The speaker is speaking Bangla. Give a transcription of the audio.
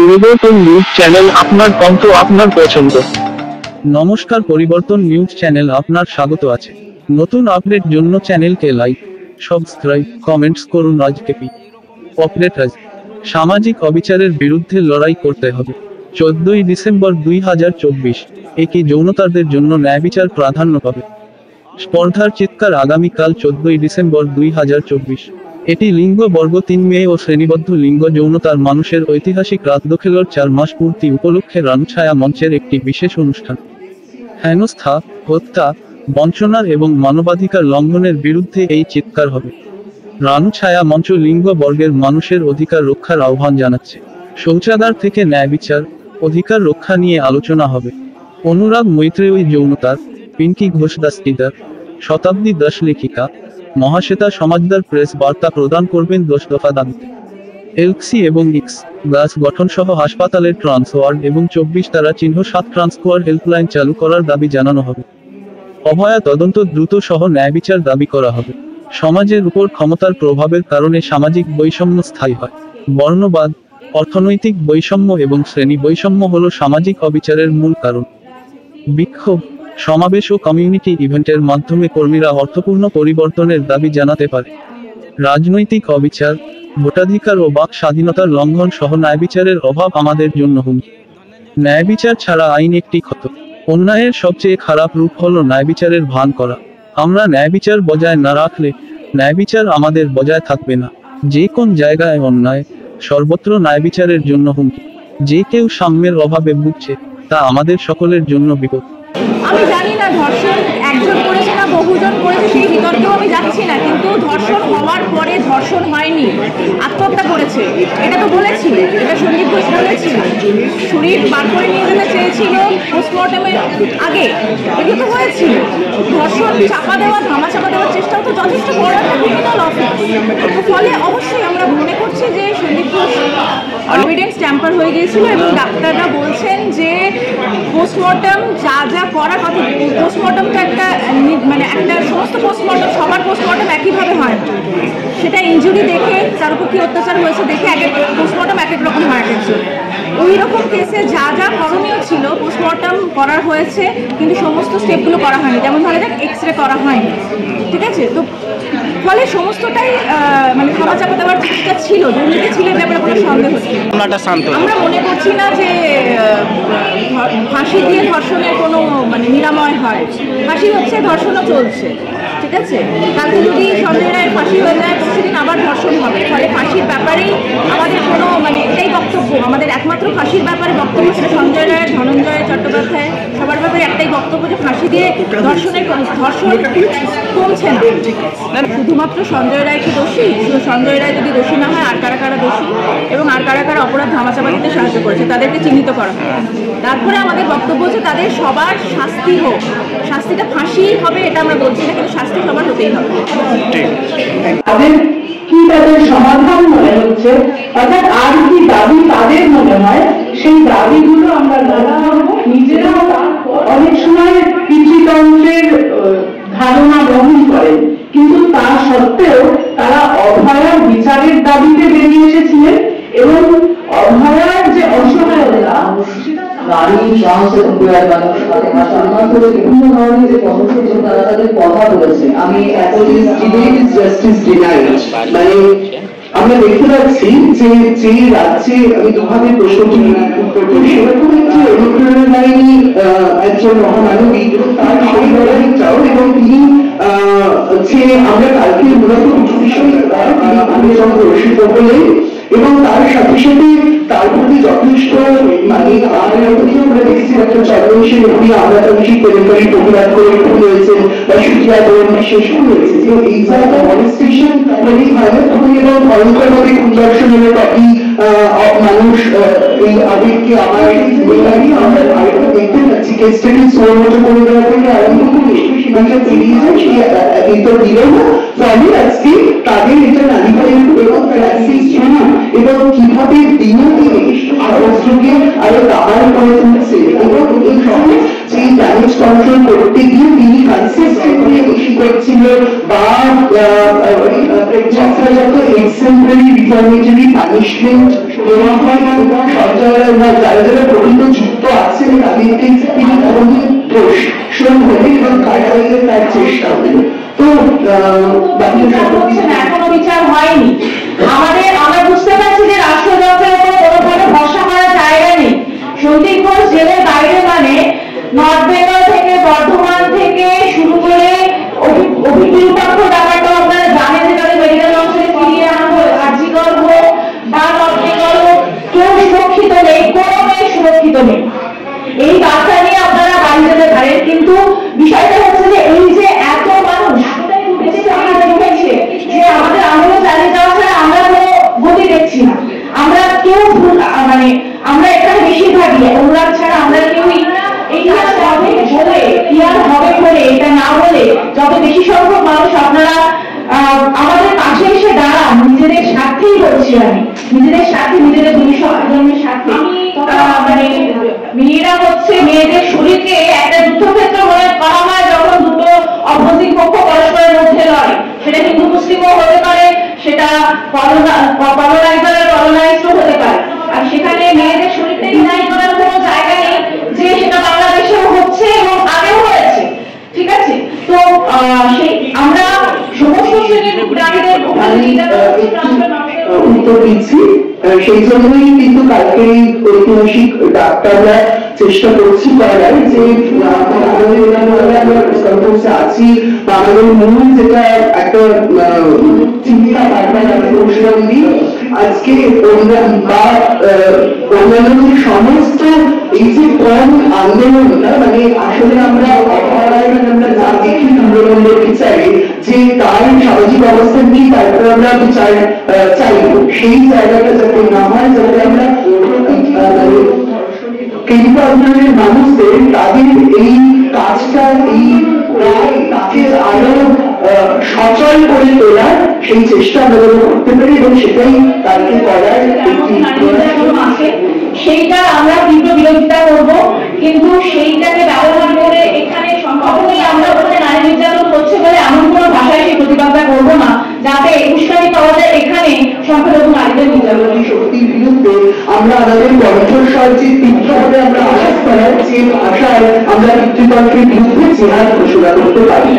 পরিবর্তন নিউজ চ্যানেল, আপনার কণ্ঠ, আপনার পছন্দ। নমস্কার, পরিবর্তন নিউজ চ্যানেল আপনার স্বাগত আছে। নতুন আপডেট জন্য চ্যানেলকে লাইক, সাবস্ক্রাইব, কমেন্টস করুন। আজকে আপডেট আজ সামাজিক অবিচারের বিরুদ্ধে লড়াই করতে হবে। 14ই ডিসেম্বর 2024 একই যৌনতাদের জন্য ন্যায় বিচার প্রাধান্য পাবে। স্পর্ধার চিৎকার আগামীকাল 14ই ডিসেম্বর 2024। এটি লিঙ্গ বর্গ 3 মে ও শ্রেণীবদ্ধ লিঙ্গ যৌনতার মানুষের ঐতিহাসিক রাত দখলের 4 মাস পূর্তি উপলক্ষে রানুছায়া মঞ্চের একটি বিশেষ অনুষ্ঠান। হেনস্থা, হত্যা, বঞ্চনার এবং মানবাধিকার লঙ্ঘনের বিরুদ্ধে এই চিৎকার হবে। রানুছায়া মঞ্চ লিঙ্গ বর্গের মানুষের অধিকার রক্ষার আহ্বান জানাচ্ছে। শৌচাগার থেকে ন্যায় বিচার, অধিকার রক্ষা নিয়ে আলোচনা হবে। অনুরাগ মৈত্রেয়ী যৌনতার, পিঙ্কি ঘোষ দাসটিদার, শতাব্দী দাস লেখিকা, মহাশ্বেতা সমাজদার প্রেস বার্তা প্রদান করবেন 10 দফা দাবিতে। এলসি এবং ইক্স গাছ গঠন সহ হাসপাতালের ট্রান্সওয়ার্ড এবং 24 তারা চিহ্ন 7 ট্রান্সকোয়ার হেল্পলাইন চালু করার দাবি জানানো হবে। অভয়া তদন্ত দ্রুত সহ ন্যায় বিচার দাবি করা হবে। সমাজের উপর ক্ষমতার প্রভাবের কারণে সামাজিক বৈষম্য স্থায়ী হয়। বর্ণবাদ, অর্থনৈতিক বৈষম্য এবং শ্রেণী বৈষম্য হল সামাজিক অবিচারের মূল কারণ। বিক্ষোভ, সমাবেশ ও কমিউনিটি ইভেন্টের মাধ্যমে কর্মীরা অর্থপূর্ণ পরিবর্তনের দাবি জানাতে পারে। রাজনৈতিক অবিচার, ভোটাধিকার ও বাক স্বাধীনতার লঙ্ঘন সহ ন্যায় বিচারের অভাব আমাদের জন্য হুমকি। ন্যায় বিচার ছাড়া আইন একটি ক্ষত। অন্যায়ের সবচেয়ে খারাপ রূপ হলো ন্যায় বিচারের ভান করা। আমরা ন্যায় বিচার বজায় না রাখলে ন্যায় বিচার আমাদের বজায় থাকবে না। যে কোন জায়গায় অন্যায়, সর্বত্র ন্যায় বিচারের জন্য হুমকি। যে কেউ সাম্যের অভাবে ভুগছে, তা আমাদের সকলের জন্য বিপদ। আমি জানি না ধর্ষণ একজন করেছে না বহুজন করেছে, সেই বিতর্কেও আমি যাচ্ছি না, কিন্তু ধর্ষণ হওয়ার পরে ধর্ষণ হয়নি, আত্মহত্যা করেছে, এটা তো বলেছিল, এটা সন্দীপ ঘোষ বলেছিল। শরীর বার করে নিয়ে যেতে চেয়েছিল পোস্টমর্টমের আগে, এগুলো তো হয়েছিল। ধর্ষণ চাপা দেওয়া, ধামা চাপা দেওয়ার চেষ্টাও তো যথেষ্ট বড় একটা ক্রিমিনাল অফেন্স। ফলে অবশ্যই আমরা মনে করছি যে সন্দীপ ঘোষ এভিডেন্স ট্যাম্পার হয়ে গিয়েছিল এবং ডাক্তাররা বলছেন যে পোস্টমর্টম যা যা করার কথা, পোস্টমর্টমটা একটা মানে একটা সমস্ত পোস্টমর্টম সবার পোস্টমর্টম একইভাবে হয়, সেটা ইনজুরি দেখে তার উপর কী অত্যাচার হয়েছে দেখে এক এক পোস্টমর্টম এক এক রকম হয়। ওই রকম কেসে যা যা করণীয় ছিল পোস্টমর্টম করা হয়েছে, কিন্তু সমস্ত স্টেপগুলো করা হয়নি। যেমন ধরে যাক এক্স রে করা হয়নি, ঠিক আছে? তো ফলে সমস্তটাই মানে ক্ষমা চাপা দেওয়ার চেষ্টা ছিল, দুর্নীতি ছিল, ব্যাপারে কোনো সন্দেহ ছিল। আমরা মনে করছি না যে ফাঁসি দিয়ে ধর্ষণের কোনো মানে নিরাময় হয়। ফাঁসি হচ্ছে, ধর্ষণও চলছে, ঠিক আছে? কালকে যদি সঞ্জয় রায়ের ফাঁসি হয়ে যায়, পরশুদিন আবার ধর্ষণ হবে। ফলে ফাঁসির ব্যাপারেই আমাদের কোনো মানে এটাই বক্তব্য, আমাদের একমাত্র ফাঁসির ব্যাপারে বক্তব্য ছিল সঞ্জয় রায়ের, ধনঞ্জয় চট্টোপাধ্যায়, সবার ব্যাপারে একটাই বক্তব্য যে ফাঁসি দিয়ে ধর্ষণ কমছে না। শুধুমাত্র সঞ্জয় রায় কি দোষী? শুধু সঞ্জয় রায় যদি দোষী না হয়, আর কারা কারা দোষী এবং আর কারা কারা অপরাধ ধামাচাপা দিতে সাহায্য করেছে তাদেরকে চিহ্নিত করা হয়। তারপরে আমাদের বক্তব্য হচ্ছে তাদের সবার শাস্তি হোক। শাস্তিটা ফাঁসি হবে এটা আমরা বলছি না, কিন্তু শাস্তি সবার হতেই হবে। কি তাদের সমাধান মনে হচ্ছে, অর্থাৎ আর কি দাবি তাদের মনে হয়, সেই দাবিগুলো আমরা নিজেরাও অনেক সময় পিতৃতন্ত্রের ধারণা গ্রহণ করেন, কিন্তু তা সত্ত্বেও তারা অভয়ার বিচারের দাবিতে বেরিয়ে এসেছিলেন এবং অভয়ার যে অসহায়তা, নারী, ট্রান্স এবং কোয়ার মানুষ বিভিন্ন ধরনের যে কর্মসূচি তারা তাদের কথা বলেছে। আমি মানে আমরা দেখতে পাচ্ছি যে যে রাজ্যে আমি দুভাবে প্রশ্নটি উত্তর করি, এরকম একটি অনুপ্রেরণাকারী একজন মহামানবী তার সেই লড়াইটাও, এবং তিনি যে আমরা কালকে মূলত কিছু বিষয় আমি যখন প্রদর্শিত হলে এবং তার সাথে সাথে তার প্রতি যথেষ্ট মানে আমরা দেখছি একটা চন্দ্রবংশী নদী আমরা তখন তেলেঙ্গানি প্রতিবাদ করে রয়েছেন বা সুচিয়া ধরন বিশেষ রয়েছে যে এই জায়গায় অনস্টেশন মানে ভাবে তখন এবং ভয়ঙ্করভাবে কুদর্শনের কপি মানুষ এই আবেগকে আমার আমরা আরেকটা দেখতে পাচ্ছি কেসটাকে সোমতো করে দেওয়া থেকে আরম্ভ করে সীমাটা পেরিয়ে যায়, সেই এটা দিল না। ফলে আজকে তাদের এটা নারীবাড়ির এবং এবং কিভাবে দিনে দিনে আরোগ্যকে আরো দাবার করে তুলছে এবং এই সময় সেই ড্যামেজ কন্ট্রোল করতে গিয়ে তিনি কনসিস্টেন্টলি বেশি করছিল বা যথাযথ এক্সেম্পলারি রিফর্মেটরি পানিশমেন্ট দেওয়া হয় এবং সরকার যারা যারা প্রকৃত যুক্ত আছেন তাদেরকে তিনি প্রশ্ন হলে এবং কারাগারে তার চেষ্টা হলে তো বাকি এখনো বিচার হয়নি। আমরা বুঝতে পারছি যে রাষ্ট্রযন্ত্রের উপর কোনোভাবে ভরসা করার জায়গা নেই। সন্দীপ ঘোষ জেলের বাইরে মানে নর্থ বেঙ্গল থেকে বর্ধমান থেকে শুরু করে অভিযোগপত্র ব্যাপারটা আপনারা জানেন যে তাদের মেডিকেল অঞ্চলে ফিরিয়ে আনা হোক, আর্জিকর হোক বা নর্থ বেঙ্গল হোক, কেউ সুরক্ষিত নেই, কোনো মেয়ে সুরক্ষিত নেই। এই বার্তা নিয়ে আপনারা বাড়ি যেতে পারেন, কিন্তু বিষয়টা হচ্ছে যে এই যে এত মানুষ যে আমাদের আন্দোলন চালিয়ে যাওয়া ছাড়া আমরা কোনো গতি দেখছি না। আমরা কেউ মানে আমরা এখানে বেশিরভাগই অনুরাগ ছাড়া আমরা কেউই এই হবে বলে এটা না বলে যত বেশি সংখ্যক মানুষ আপনারা আমাদের পাশে এসে দাঁড়ান, নিজেদের স্বার্থেই বলছি আমি, নিজেদের স্বার্থে, নিজেদের জন্মের স্বার্থে। মানে মেয়েরা হচ্ছে মেয়েদের শরীরকে একটা যুদ্ধক্ষেত্র মনে করা হয় যখন দুটো অপোজিট পক্ষ পরস্পরের মধ্যে লড়ে, সেটা হিন্দু মুসলিমও হতে পারে, সেটা কলোনাইজড হতে পারে। আর সেখানে মেয়েদের শরীরকে ডিনাই করার কোনো জায়গা নেই, যে সেটা বাংলাদেশেও হচ্ছে এবং আগেও হয়েছে। ঠিক আছে, তো সেই আমরা সমস্ত শ্রেণীর নারীদের উত্তর দিচ্ছি। সেই জন্যই কিন্তু কালকে ঐতিহাসিক ডাক্তাররা চেষ্টা করছি করার যে আমরা আছি বা আমাদের মূল যেটা একটা চিন্তা ভাবনা অনুশীলন দিই আজকে বা অন্যান্য সমস্ত এই যে কম আন্দোলনটা মানে আসলে আমরা যা দেখি আন্দোলনের বিচারে যে তার সামাজিক অবস্থা নিয়ে তারপরে আমরা বিচার চাইব, সেই জায়গাটা যাতে না হয়, যাতে আমরা কেন্দ্র আন্দোলনের মানুষদের তাদের এই কাজটা এই তাকে আরো সচল করে তোলার সেই চেষ্টা আমরা করতে পারি এবং সেটাই তাকে করার সেইটা আমরা তীব্র বিরোধিতা করব, কিন্তু সেইটাকে ব্যবহার করে এখানে কখনোই আমরা ওখানে নারী নির্যাতন হচ্ছে বলে এমন কোনো ভাষায় সেই প্রতিবাদটা করবো না যাতে উস্কানি পাওয়া যায় এখানে সংখ্যালঘু নারীদের নির্যাতনের শক্তির বিরুদ্ধে আমরা আমাদের কণ্ঠস্বর যে তীব্রভাবে আমরা আওয়াজ করার যে ভাষায় আমরা পিতৃতন্ত্রের বিরুদ্ধে জেহাদ ঘোষণা করতে পারি।